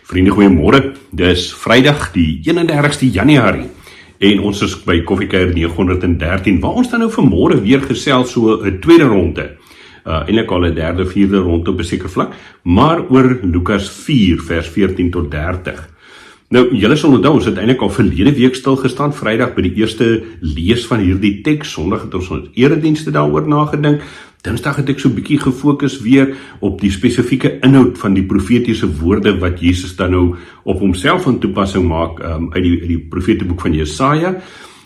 Vriende, goeiemôre. Dis Vrydag die 31ste Januarie en ons is by Koffiekuier 913 waar ons dan nou vanmôre weer gesels so 'n tweede ronde. Eintlik al 'n derde, vierde ronde op 'n sekere vlak, maar oor Lukas 4 vers 14 tot 30. Nou, julle sal onthou, ons het eintlik al verlede week stil gestaan, Vrydag by die eerste lees van hierdie teks, Sondag het ons eredienste daaroor nagedink. Dinsdag het ek so 'n bietjie gefokus weer op die spesifieke inhoud van die profetiese woorde wat Jesus dan nou op homself in toepassing maak uit die profetieboek van Jesaja.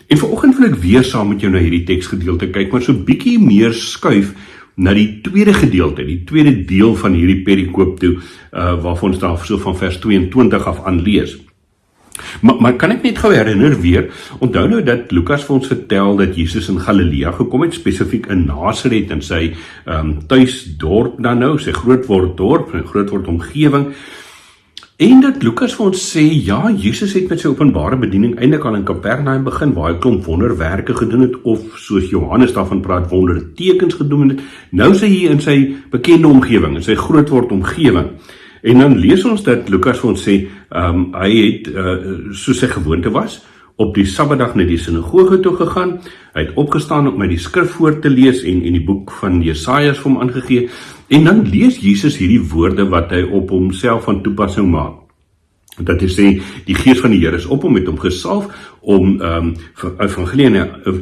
En vanoggend wil ek weer saam met jou na hierdie teksgedeelte kyk, maar so 'n bietjie meer skuif na die tweede gedeelte, die tweede deel van hierdie perikoop toe, waarvan ons daar so van vers 22 af aan lees. Maar kan ek net gou herinner weer, onthou nou dat Lukas vir ons vertel dat Jesus in Galilea gekom het, spesifiek in Nasaret, in sy thuisdorp dan nou, sy grootword dorp, sy grootword omgewing, en dat Lukas vir ons sê, ja, Jesus het met sy openbare bediening eintlik al in Kapernaum begin, waar hy klomp wonderwerke gedoen het, of soos Johannes daarvan praat, wondertekens gedoen het. Nou is hy in sy bekende omgewing, in sy grootword omgewing. En dan lees ons dat Lukas vir ons sê, hy het, soos sy gewoonte was, op die Sabbatdag na die sinagoge toe gegaan, hy het opgestaan om met die skrif voor te lees en die boek van Jesaja vir hom aangegee, en dan lees Jesus hierdie woorde wat hy op homself van toepassing maak. Dat hy sê, die gees van die Here is op hom, het hom gesalf om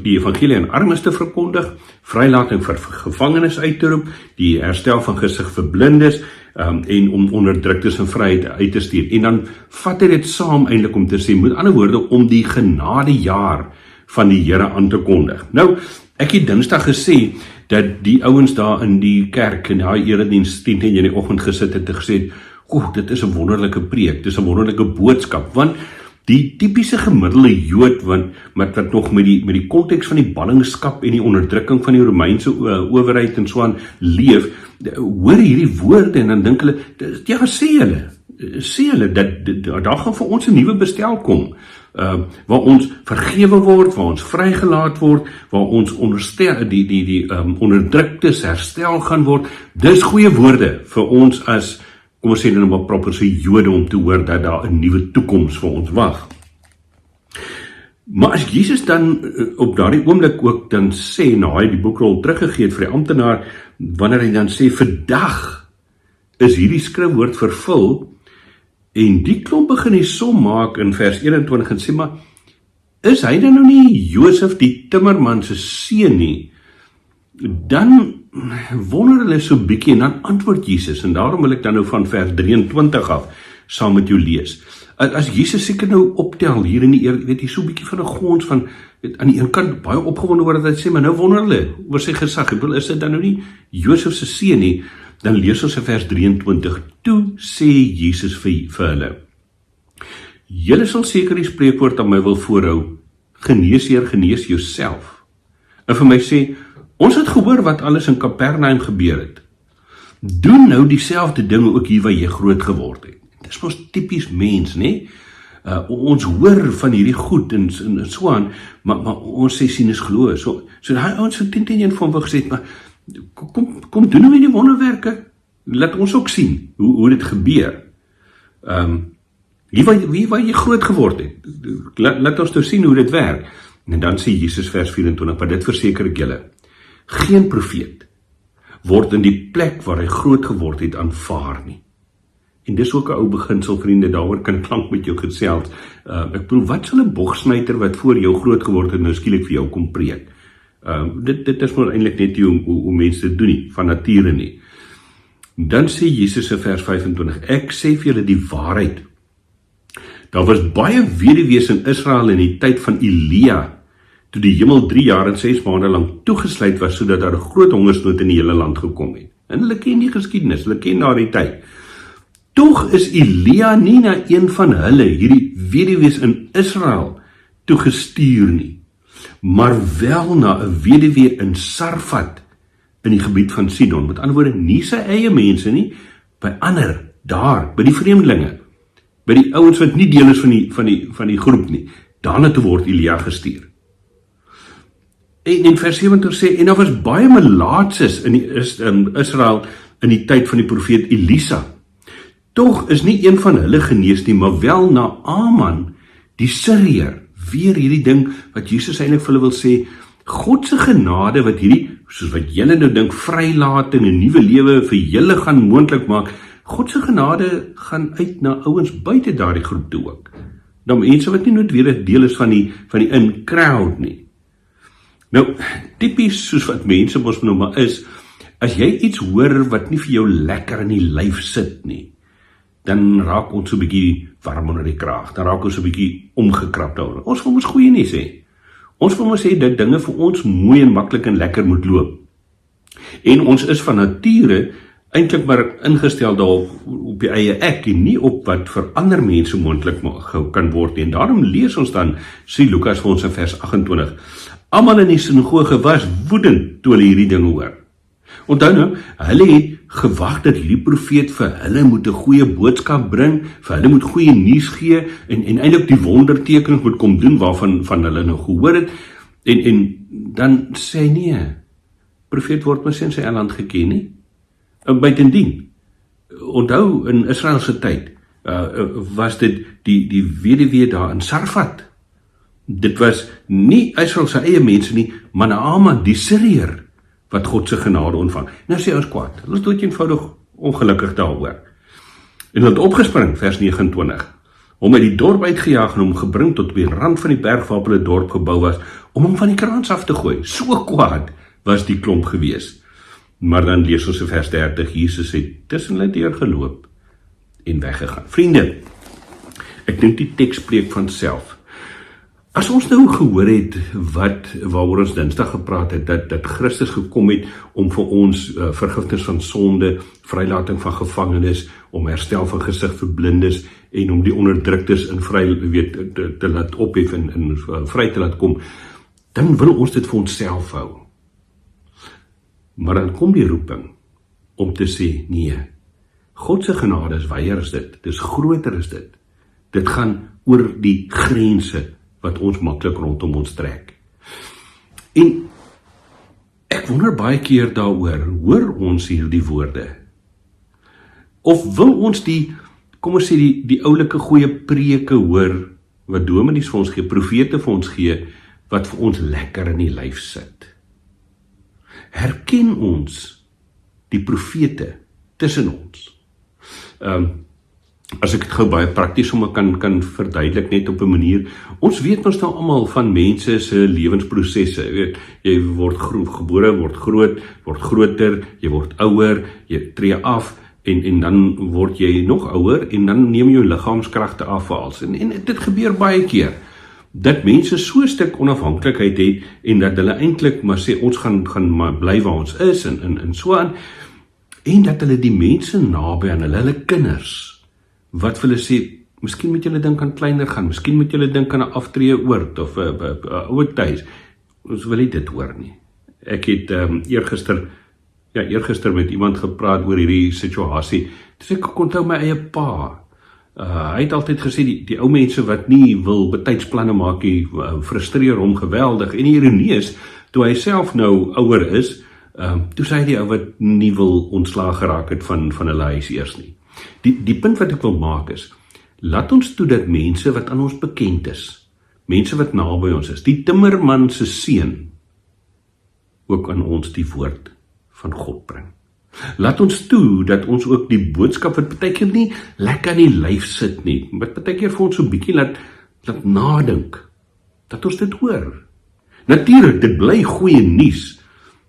die evangelie aan armes te verkondig, vrylating vir gevangenes uit te roep, die herstel van gesig vir blindes, en om onderdruktes in vryheid uit te stuur. En dan vat hy dit saam eintlik om te sê, met ander woorde, om die genadejaar van die Here aan te kondig. Nou, ek het Dinsdag gesê, dat die ouens daar in die kerk, in die erediens 10 in die oggend gesit het en gesê, dit is 'n wonderlike preek, dit is 'n wonderlike boodskap, want die tipiese gemiddelde Jood, wat nog met die konteks van die ballingskap en die onderdrukking van die Romeinse owerheid en so aan leef, hoor hierdie woorde en dan dink hulle, ja, sê hulle, dat daar gaan vir ons 'n nuwe bestel kom, waar ons vergewe word, waar ons vrygelaat word, waar ons onderdruktes herstel gaan word. Dis goeie woorde vir ons as, kom ons sê nou maar proper so Jode, om te hoor dat daar 'n nuwe toekoms vir ons wag. Maar as Jesus dan op daardie oomblik ook dan sê, nou hy die boekrol teruggegee het vir die amptenaar, wanneer hy dan sê, vandag is hierdie skrifwoord vervul, en die klomp begin hy som maak in vers 21 en sê, maar is hy dan nou nie Josef die timmerman se seun nie? Dan wonder hulle so bietjie en dan antwoord Jesus, en daarom wil ek dan nou van vers 23 af saam met jou lees. As Jesus seker nou optel hier in die weet jy, so bietjie van 'n gons van, aan die een kant baie opgewonde oor dat hy sê, maar nou wonder hulle oor sy gesag, is dit dan nou nie Josef se seun nie? Dan lees ons in vers 23, toe sê Jesus vir hulle, julle sal seker die spreekwoord aan my wil voorhou, genees Heer, genees jouself. En vir my sê, ons het gehoor wat alles in Kapernaum gebeur het. Doen nou dieselfde dinge ook hier waar jy groot geword het. Dis mos typies mens, nee? Ons hoor van hierdie goed en so aan, maar ons sê sien is glo. So daai ouens van 10 van wou gesê, maar kom doen nou die wonderwerke. Laat ons ook sien hoe dit gebeur. Wie waar jy groot geword het. Laat ons nou sien hoe dit werk. En dan sê Jesus vers 24, maar dit verseker ek julle, geen profeet word in die plek waar hy groot geword het aanvaar nie. En dis ook 'n ou beginsel, vriende, daaroor kan klank met jou gesels. Ek bedoel, wat sal 'n bogsnyter wat voor jou groot geword het nou skielik vir jou kom preek? Dit is maar eintlik net nie hoe mense dit doen nie, van nature nie. Dan sê Jesus in vers 25, ek sê vir julle die waarheid. Daar was baie weduwees in Israel in die tyd van Elia, toe die hemel 3 jaar en 6 maande lang toegesluit was, sodat daar 'n groot hongersnood in die hele land gekom het. En hulle ken die geskiedenis, hulle ken daardie tyd. Tog is Elia nie na een van hulle, hierdie weduwees in Israel, toegestuur nie, maar wel na 'n weduwee in Sarfat, in die gebied van Sidon. Met ander woorde, nie sy eie mense nie, by ander, daar, by die vreemdelinge, by die ouens wat nie deel is van die groep nie. Daarna toe word Elia gestuur. En in vers 70 sê, en daar was baie melaatses in Israel in die tyd van die profeet Elisa. Tog is nie een van hulle genees nie, maar wel Naaman, die Syriër. Weer hierdie ding wat Jesus eintlik vir hulle wil sê, God se genade wat hierdie, soos wat julle nou dink, vrylating en nuwe lewe vir julle gaan moontlik maak, God se genade gaan uit na ouens buite daardie groep toe ook. Nou mense wat nie noodwendig deel is van die in-crowd nie. Nou, tipies soos wat mense mos nou maar is, as jy iets hoor wat nie vir jou lekker in die lyf sit nie, dan raak ons so 'n bietjie warm onder die kraag, dan raak ons so 'n bietjie omgekrap daaroor. Ons wil ons goeie nuus hê. Ons wil ons sê dat dinge vir ons mooi en maklik en lekker moet loop. En ons is van nature eintlik maar ingestel daarop op die eie ek en nie op wat vir ander mense moontlik kan word nie. En daarom lees ons dan, sê Lukas vir ons in vers 28, almal in die sinagoge was woedend toe hulle hierdie ding hoor. Onthou nou, hulle het gewag dat hierdie profeet vir hulle moet 'n goeie boodskap bring, vir hulle moet goeie nuus gee en eintlik die wondertekens moet kom doen waarvan hulle nou gehoor het. En dan sê hy nee, profeet word mos in sy land geken nie. Buitendien, onthou in Israel se tyd, was dit die weduwee daar in Sarfat. Dit was nie Israel se eie mense nie, maar Naaman, die Syriër, wat God se genade ontvang. Nou sê ons kwaad, hulle is dood eenvoudig ongelukkig daaroor. En hulle het opgespring, vers 29, hom uit die dorp uitgejaag en hom gebring tot op die rand van die berg waarop hulle dorp gebou was, om hom van die krans af te gooi. So kwaad was die klomp gewees. Maar dan lees ons in vers 30, Jesus het tussen hulle deur geloop en weggegaan. Vriende, ek dink die teks spreek van self. As ons nou gehoor het waaroor ons Dinsdag gepraat het, dat Christus gekom het om vir ons vergifnis van sonde, vrylating van gevangenes, om herstel van gesig vir blindes en om die onderdruktes in te laat ophef en vry te laat kom, dan wil ons dit vir onsself hou. Maar dan kom die roeping om te sê, nee, God se genade is wyer as dit, dis groter as dit. Dit gaan oor die grense wat ons maklik rondom ons trek. En ek wonder baie keer daaroor, hoor ons hierdie woorde? Of wil ons kom ons sê die oulike goeie preke hoor, wat dominees vir ons gee, profete vir ons gee, wat vir ons lekker in die lyf sit? Herken ons die profete tussen ons? As ek dit gou baie prakties om kan verduidelik net op 'n manier, ons weet ons nou almal van mense se lewensprosesse, jy word gebore, word groot, word groter, jy word ouer, jy tree af, en dan word jy nog ouer, en dan neem jou liggaamskragte af, en dit gebeur baie keer, dat mense so 'n stuk onafhanklikheid het, en dat hulle eintlik maar sê, ons gaan maar bly waar ons is, en so aan, en dat hulle die mense naby aan hulle kinders, wat vir hulle sê, miskien moet julle dink aan kleiner gaan, miskien moet julle dink aan 'n aftreë oord, of 'n ouer tuis, ons wil nie dit hoor nie. Ek het eergister met iemand gepraat oor hierdie situasie, dis ek onthou my eie pa, hy het altyd gesê, die ou mense wat nie wil betydsplanne maak nie, frustreer hom geweldig, en die ironie is, toe hy self nou ouer is, toe sê hy die ou wat nie wil ontslaag geraak het van hulle huis eers nie. Die punt wat ek wil maak is, laat ons toe dat mense wat aan ons bekend is, mense wat naby ons is, die timmerman se seun, ook aan ons die woord van God bring. Laat ons toe dat ons ook die boodskap wat baie keer nie lekker in die lyf sit nie, wat baie keer vir ons so 'n bietjie laat nadink, dat ons dit hoor. Natuurlik, dit bly goeie nuus,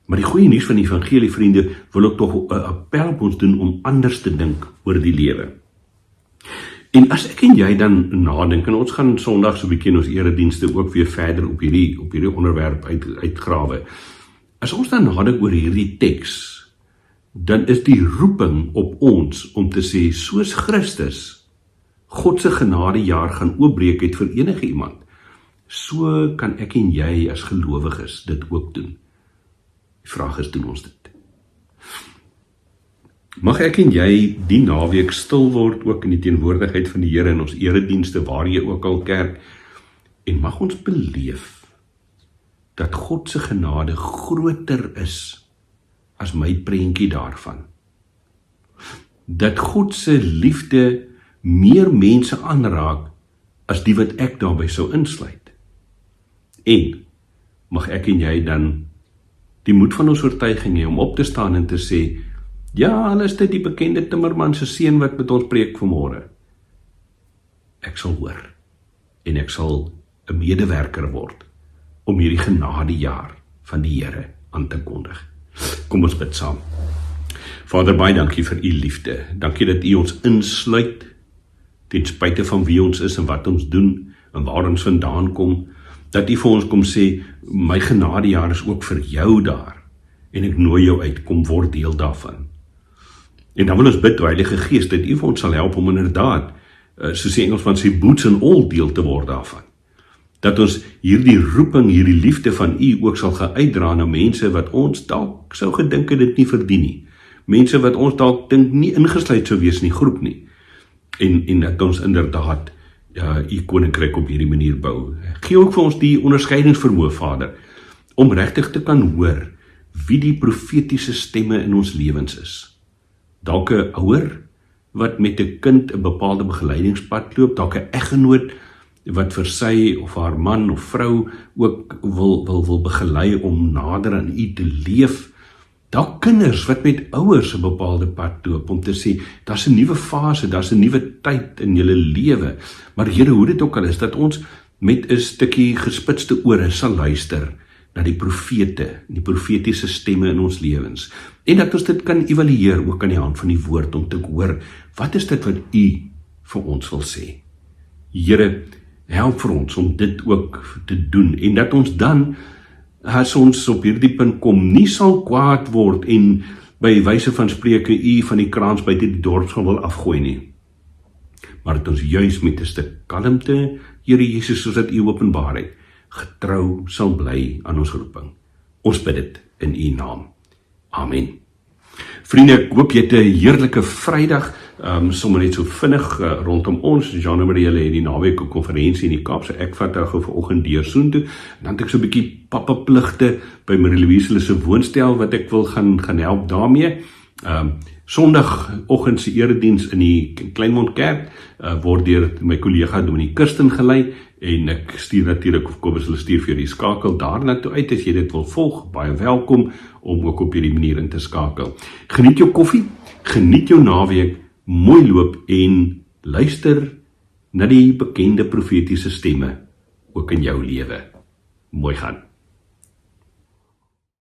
maar die goeie nuus van die evangelie, vriende, wil ook tog 'n appel op ons doen om anders te dink oor die lewe. En as ek en jy dan nadink, en ons gaan Sondag so 'n bietjie in ons eredienste ook weer verder op hierdie onderwerp uitgrawe, as ons dan nadink oor hierdie teks, dan is die roeping op ons om te sê, soos Christus God se genadejaar gaan oopbreek het vir enige iemand, so kan ek en jy as gelowiges dit ook doen. Die vraag is, doen ons dit? Mag ek en jy die naweek stil word, ook in die teenwoordigheid van die Here in ons eredienste, waar jy ook al kerk, en mag ons beleef dat God se genade groter is as my prentjie daarvan. dat God se liefde meer mense aanraak as die wat ek daarbey sou insluit. En mag ek en jy dan die moed van ons oortuiging hê om op te staan en te sê, ja, al is dit die bekende timmerman se seun wat met ons preek vanmôre. Ek sal hoor en ek sal 'n medewerker word om hierdie genadejaar van die Here aan te kondig. Kom ons bid saam. Vader, baie dankie vir u liefde. Dankie dat u ons insluit ten spyte van wie ons is en wat ons doen en waar ons vandaan kom. Dat u vir ons kom sê, my genadejaar is ook vir jou daar en ek nooi jou uit, kom word deel daarvan. En dan wil ons bid, Heilige Gees, dat u vir ons sal help om inderdaad, soos die Engelsman sê, boots and all deel te word daarvan. Dat ons hierdie roeping, hierdie liefde van u ook sal gaan uitdra na mense wat ons dalk sou gedink het dit nie verdien nie. Mense wat ons dalk dink nie ingesluit sou wees in die groep nie. En dat ons inderdaad u koninkryk op hierdie manier bou. Gee ook vir ons die onderskeidingsvermoë, Vader, om regtig te kan hoor wie die profetiese stemme in ons lewens is. Dalk 'n ouer wat met 'n kind 'n bepaalde begeleidingspad loop, dalk 'n eggenoot wat vir sy of haar man of vrou ook wil begelei om nader aan u te leef. Dalk kinders wat met ouers 'n bepaalde pad loop om te sê, daar's 'n nuwe fase, daar's 'n nuwe tyd in julle lewe. Maar Here, hoe dit ook al is, dat ons met 'n stukkie gespitste ore sal luister na die profete, die profetiese stemme in ons lewens. En dat ons dit kan evalueer ook aan die hand van die woord om te hoor, wat is dit wat u vir ons wil sê? Here, help vir ons om dit ook te doen en dat ons dan, as ons op hierdie punt kom, nie sal kwaad word en by wyse van spreuke u van die kraans buite die dorp sal wil afgooi nie. Maar dat ons juis met 'n stuk kalmte, Here Jesus, soos dat u openbaar het, getrou sal bly aan ons roeping. Ons bid dit in u naam. Amen. Vriende, ek hoop jy het 'n heerlike Vrydag, sommer net so vinnig rondom ons. Jean Marie het die naweek 'n konferensie in die Kaap, so ek vat nou vanoggend deur soontoe. En dan het ek so 'n bietjie pappapligte by Marie-Louise se woonstel wat ek wil gaan help daarmee. Sondagoggend se erediens in die Kleinmondkerk word deur my kollega Dominee Kirsten gelei en ek stuur natuurlik of Kobus hulle stuur vir die skakel daarna toe uit as jy dit wil volg. Baie welkom om ook op hierdie manier in te skakel. Geniet jou koffie, geniet jou naweek, mooi loop en luister na die bekende profetiese stemme ook in jou lewe. Mooi gaan.